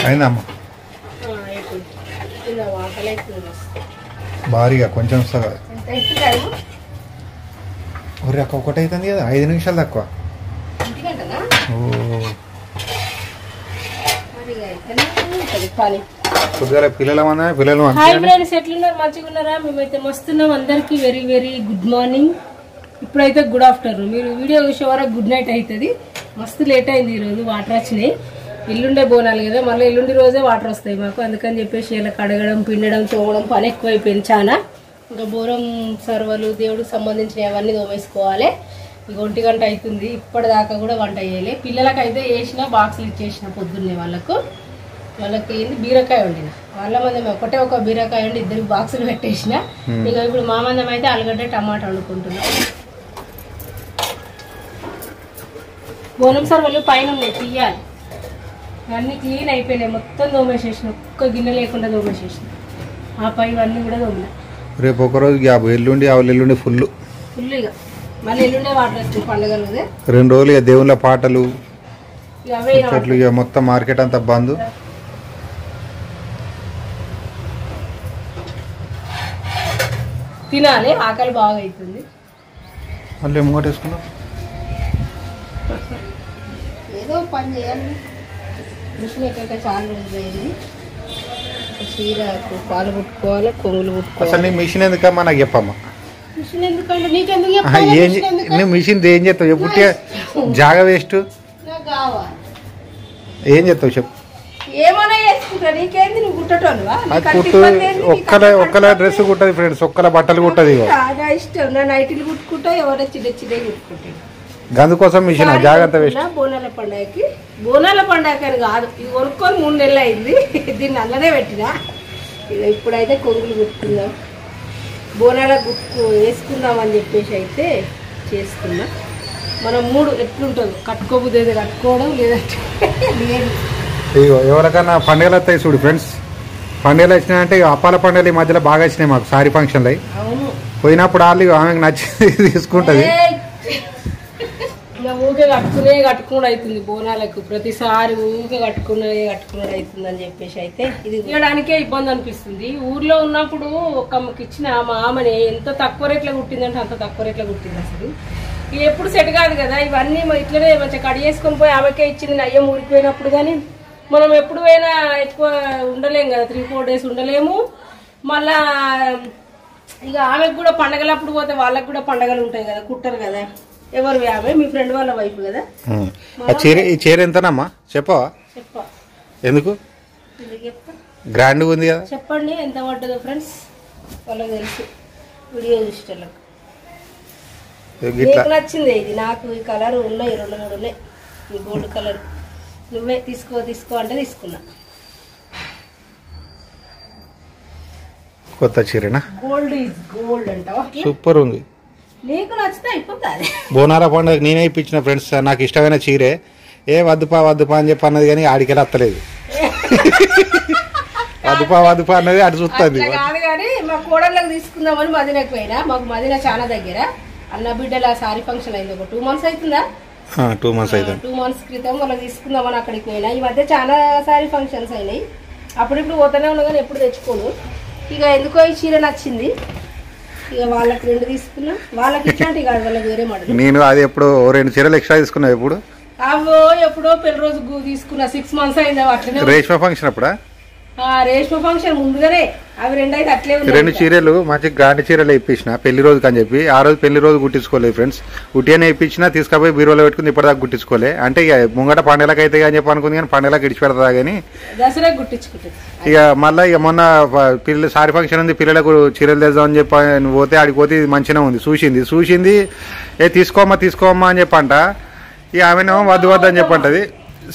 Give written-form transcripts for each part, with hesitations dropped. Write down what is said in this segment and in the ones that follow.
అయిందమ్మా భారీగా కొంచెం వస్తుంది ఒరే అక్క ఒకటి అవుతుంది కదా 5 నిమిషాలు తక్కువ కొద్దిగా పిల్లలు ఎట్లున్నారు మంచిగా ఉన్నారా? మేమైతే మస్తున్నాం. అందరికి వెరీ వెరీ గుడ్ మార్నింగ్. ఇప్పుడైతే గుడ్ ఆఫ్టర్నూన్. మీరు వీడియో చూసే వరకు గుడ్ నైట్ అవుతుంది. మస్తు లేట్ అయింది ఈరోజు. వాటర్ వచ్చినాయి. ఎల్లుండే బోనాలు కదా, మళ్ళీ ఎల్లుండి రోజే వాటర్ వస్తాయి మాకు. అందుకని చెప్పేసి ఇలా కడగడం, పిండడం, తోమడం పని ఎక్కువైపోయింది చాలా. ఇంకా బోరం సర్వలు దేవుడికి సంబంధించినవి అవన్నీ తోమేసుకోవాలి. ఇక 1 గంట అవుతుంది. ఇప్పటిదాకా కూడా వంట చేయాలి. పిల్లలకైతే వేసిన బాక్సులు ఇచ్చేసిన పొద్దున్నే. వాళ్ళకి ఏంది బీరకాయ వండిన. వాళ్ళ మందం ఒక బీరకాయ వండి 2 బాక్సులు పెట్టేసిన. ఇక ఇప్పుడు మా మందం అయితే ఆలుగడ్డ టమాటా వండుకుంటున్నాం. బోనం సర్వలు పైన ఉన్నాయి, తీయాలి. అన్నీ క్లీన్ అయిపోయినాయి. మొత్తం తోమేసేసిన. ఒక్క గిన్నె లేకుండా తోమేసేసిన. ఆ పై అన్నీ కూడా తోమిన. రేపు ఒకరోజు గ్యాప్. ఎల్లుండి ఎల్లుండి ఫుల్ ఇక మళ్ళీ ఎల్లుండే వాటర్ వస్తుంది పండుగలు. 2 రోజులు ఇక దేవుళ్ళ పాటలు చెట్లు ఇక మొత్తం మార్కెట్ అంతా బంద్. తినాలి, ఆకలి బాగా అవుతుంది. మళ్ళీ మూటేసుకున్నాం. ఏదో పని చేయాలి. మిషన్ ఎక్కడ చాలా రోజులు అయింది. చీరకు పాలు పుట్టుకోవాలి, కొంగులు పుట్టుకోవాలి. అసలు నీ మిషన్ ఎందుకమ్మా నాకు చెప్పమ్మా. మిషన్ ఎందుకంటే నీకెందుకు మిషన్ ఏం చేస్తావు చెప్పు. జాగ వేస్ట్. నాకు కావాలి. ఏం చేస్తావు చెప్పు. ఏమైనా వేసుకుంటా. నీకేంది, నువ్వు కుట్టటోనువా? ఒక్కల డ్రెస్ కుట్టదు ఫ్రెండ్స్, ఒక్కల బట్టలు కుట్టదు. నా ఇష్టం. నా నైటీలు కుట్టుకుంటా, ఎవరైనా చిన్న కుట్టుకుంటాను. అందుకోసం మిషన్ జాగ్రత్త వేస్ట్. బోనాల పండగకి అని కాదు, ఇది కొనుక్కొని 3 నెలలు అయింది. దీన్ని అల్లనే పెట్టినా. ఇక ఇప్పుడైతే కొంగులు కుట్టుకుందాం, బోనాల గుట్టు వేసుకుందాం అని చెప్పేసి అయితే చేసుకున్నా. మనం 3 ఎట్లుంటుందో కట్టుకోబుద్ది అయితే కట్టుకోవడం, లేదంటే లేదు. ఎవరికన్నా పండుగలు వస్తాయి చూడు ఫ్రెండ్స్. పండుగలు వచ్చినాయంటే అప్పాల పండుగలు ఈ మధ్యలో బాగా వచ్చినాయి మాకు. సారీ ఫంక్షన్లు అయి పోయినప్పుడు వాళ్ళు ఆమెకు నచ్చింది తీసుకుంటది. ఊకే కట్టుకునే అవుతుంది బోనాలకు. ప్రతిసారి ఊకే కట్టుకునే అవుతుంది అని చెప్పేసి అయితే ఇది తీయడానికే ఇబ్బంది అనిపిస్తుంది. ఊర్లో ఉన్నప్పుడు ఒకమ్మకి ఇచ్చిన మా ఆమెని ఎంత తక్కువ రేట్లో కుట్టిందంటే అంత తక్కువ రేట్లో కుట్టింది. అసలు ఇది ఎప్పుడు సెట్ కాదు కదా. ఇవన్నీ ఇట్లనే మంచిగా కడి చేసుకొని పోయి ఆమెకే ఇచ్చింది. నయ్యం ఊరిపోయినప్పుడు. కానీ మనం ఎప్పుడు పోయినా ఎక్కువ ఉండలేము కదా, 3-4 డేస్ ఉండలేము. మళ్ళా ఇక ఆమెకు కూడా పండగలప్పుడు పోతే వాళ్ళకు కూడా పండగలు ఉంటాయి కదా, కుట్టరు కదా. ఎవరు ఆమె? మీ ఫ్రెండ్ వాళ్ళ వైఫ్ కదా. ఈ చీర ఎంతనమ్మా చెప్పవా? ఎందుకు గ్రాండ్ ఉంది కదా. చెప్పండి ఎంత పడ్డదో ఫ్రెండ్స్. వాళ్ళకి తెలుసు, వీడియో చూసేటోళ్ళకి. నీకు నచ్చింది ఇది. నాకు ఈ కలర్ ఉన్నాయి, 2-3 ఉన్నాయి. ఈ గోల్డ్ కలర్ నువ్వే తీసుకో అంటే తీసుకున్నా. కొత్త చీరనా? గోల్డ్ ఈజ్ గోల్డ్ అంటావా? సూపర్ ఉంది. నీకు నచ్చితే అయిపోతుంది. బోనాల పండుగ నేనే ఇప్పించిన ఫ్రెండ్స్. నాకు ఇష్టమైన చీరే. వద్దుపా అని చెప్పి అన్నది, కానీ ఆడికెళ్ళి వస్తలేదు. వద్దుపా అన్నది అటు చూస్తుంది. కాదు కానీ మా కోడళ్ళకి తీసుకుందామని మదీనాకు పోయినా. మాకు మదీనా చాలా దగ్గర. అన్న బిడ్డల సారీ ఫంక్షన్ అయింది. ఒక 2 months అవుతుందా? 2 months అవుతుంది. 2 months క్రితం వాళ్ళకి తీసుకుందామని అక్కడికి పోయినా. ఈ మధ్య చాలా సారీ ఫంక్షన్స్ అయినాయి. అప్పుడిప్పుడు పోతూనే ఉన్నా కానీ ఎప్పుడు తెచ్చుకోను. ఇక ఎందుకో ఈ చీర నచ్చింది. ఇక వాళ్ళకి 2 తీసుకున్నా. వాళ్ళకి ఇట్లాంటి కాదు, వాళ్ళకి వేరే మోడల్. నేను అది ఎప్పుడు 2 చీరలు ఎక్స్ట్రా తీసుకున్నా. ఎప్పుడు ఎప్పుడో పెళ్లి రోజు తీసుకున్నా. 6 months అయిందా? అట్లనే రేష్మా ఫంక్షన్ అప్పుడా? రేష్మా ఫంక్షన్ ముందుగానే. అవి 2 అయితే అట్లే ఉన్నాయి. 2 చీరలు మంచి గాండి చీరలు ఇప్పించిన పెళ్లి రోజుకి అని చెప్పి. ఆ రోజు పెళ్లి రోజు గుట్టించుకోలేదు ఫ్రెండ్స్. ఉట్టిగానే ఇప్పించినా తీసుకపోయి బీరోలో పెట్టుకుని ఇప్పటిదాకా గుట్టించుకోలే. అంటే ఇక ముంగట పండుగలకు అయితే అని చెప్పి అనుకుంది, కానీ పండుగలకు ఇడిచి పెడతా. కానీ దసరా గుట్టించుకుంటుంది. ఇక మళ్ళీ మొన్న పిల్లలు సారీ ఫంక్షన్ ఉంది, పిల్లలకు చీరలు తెద్దామని చెప్పి పోతే ఆడికి పోతే ఇది మంచిగా ఉంది. చూసింది తీసుకోమ్మా అని చెప్పంట. ఇక ఆమెనేమో వద్దు అని చెప్పంటది.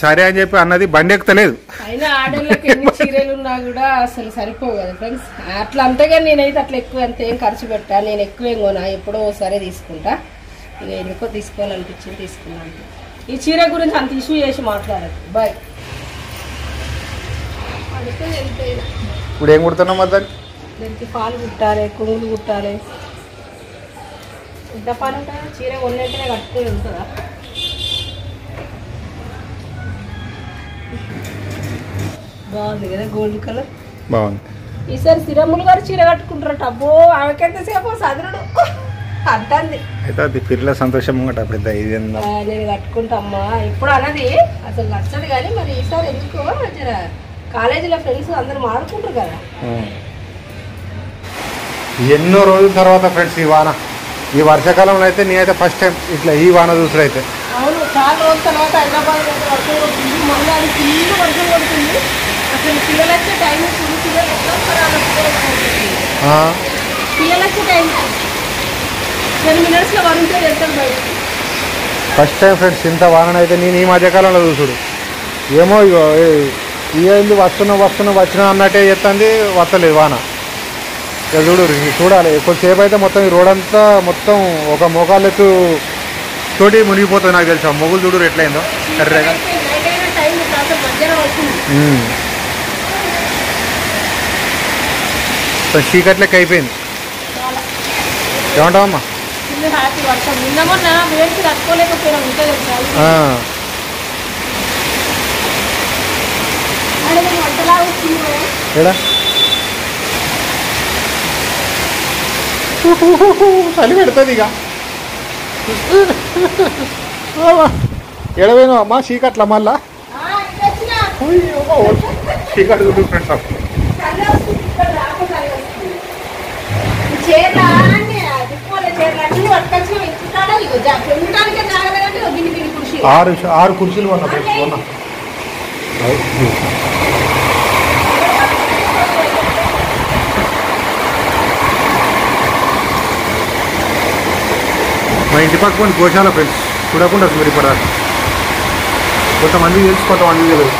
సరే అని చెప్పి అన్నది. బండి ఎక్కుతలేదు. అయినా ఆడోళ్ళకి ఎన్ని చీరలు ఉన్నా కూడా అసలు సరిపోవు కదా ఫ్రెండ్స్. అట్లా అంతేగాని నేనైతే అట్లా ఎక్కువ అంతేం ఖర్చు పెట్టా. నేను ఎక్కువేం కొనా, ఎప్పుడో ఒకసారి తీసుకుంటా. ఇక ఎందుకో తీసుకోవాలనిపించింది, తీసుకున్నాను. ఈ చీర గురించి అంత ఇష్యూ చేసి మాట్లాడదు. బాయ్. ఇప్పుడు ఏం కుడుతున్నాం? దానికి పాలు కుట్టాలి, కొంగులు కుట్టాలి. ఎంత పాలు ఉంటాయా? చీర కొన్నింటినే కట్టుకుని ఉంటుందా? బాగుంది కదా గోల్డ్ కలర్. బాగుంది. ఈసారి సిరమ్ములు గారు చీర కట్టుకుంటారట. అబ్బో ఆమెకెంతసేపు సదురుడు అంటుంది. అయితే అది పిల్లల సంతోషం ఉంగట పెద్ద ఇది. నేను కట్టుకుంటామ్మా ఇప్పుడు అన్నది అసలు నచ్చదు కానీ మరి ఈసారి ఎందుకో జర కాలేజీలో ఫ్రెండ్స్ అందరూ మాడుకుంటారు కదా. ఎన్నో రోజుల తర్వాత ఫ్రెండ్స్ ఈ వాన, ఈ వర్షాకాలంలో అయితే నేనైతే ఫస్ట్ టైం ఇట్లా ఈ వాన చూసుడు అయితే. అవును, చాలా రోజుల తర్వాత హైదరాబాద్ వర్షం కొడుతుంది. మళ్ళీ అది ఫుల్ వర్షం కొడుతుంది. అసలు పిల్లలు వచ్చే టైం పిల్లలు ఎట్లా పిల్లలు వచ్చే టైం 10 minutesలో వరుంటే వెళ్తాం బయటకి. ఫస్ట్ టైం ఫ్రెండ్స్ ఇంత వాన అయితే నేను ఈ మధ్యకాలంలో చూసుడు. ఏమో ఇగో ఏంది వచ్చినా అన్నట్టే చెప్తుంది, వస్తలేదు వాన. ఇక చూడాలి కొద్దిసేపు అయితే మొత్తం ఈ రోడ్ అంతా మొత్తం ఒక మోకాళ్ళెత్తు తోటి మునిగిపోతుంది నాకు తెలుసా. మొగులు చూడు ఎట్లయిందో కర్రెగా. చీకట్లెక్క అయిపోయింది. ఏమంటావమ్మా? ఎడా చలి పెడుతుంది ఇక. ఎడవేను అమ్మా చీకట్ల మళ్ళా చీకట్ చూడు ఫ్రెండ్స్. ఆరు కుర్చీలు కొన్నా ఫ్రెండ్స్ కొన్నా. మా ఇంటి పక్కన గోశాల ఫ్రెండ్స్ చూడకుండా మరి ఇప్పుడు కొంతమంది తెలుసు కొంతమంది తెలియదు.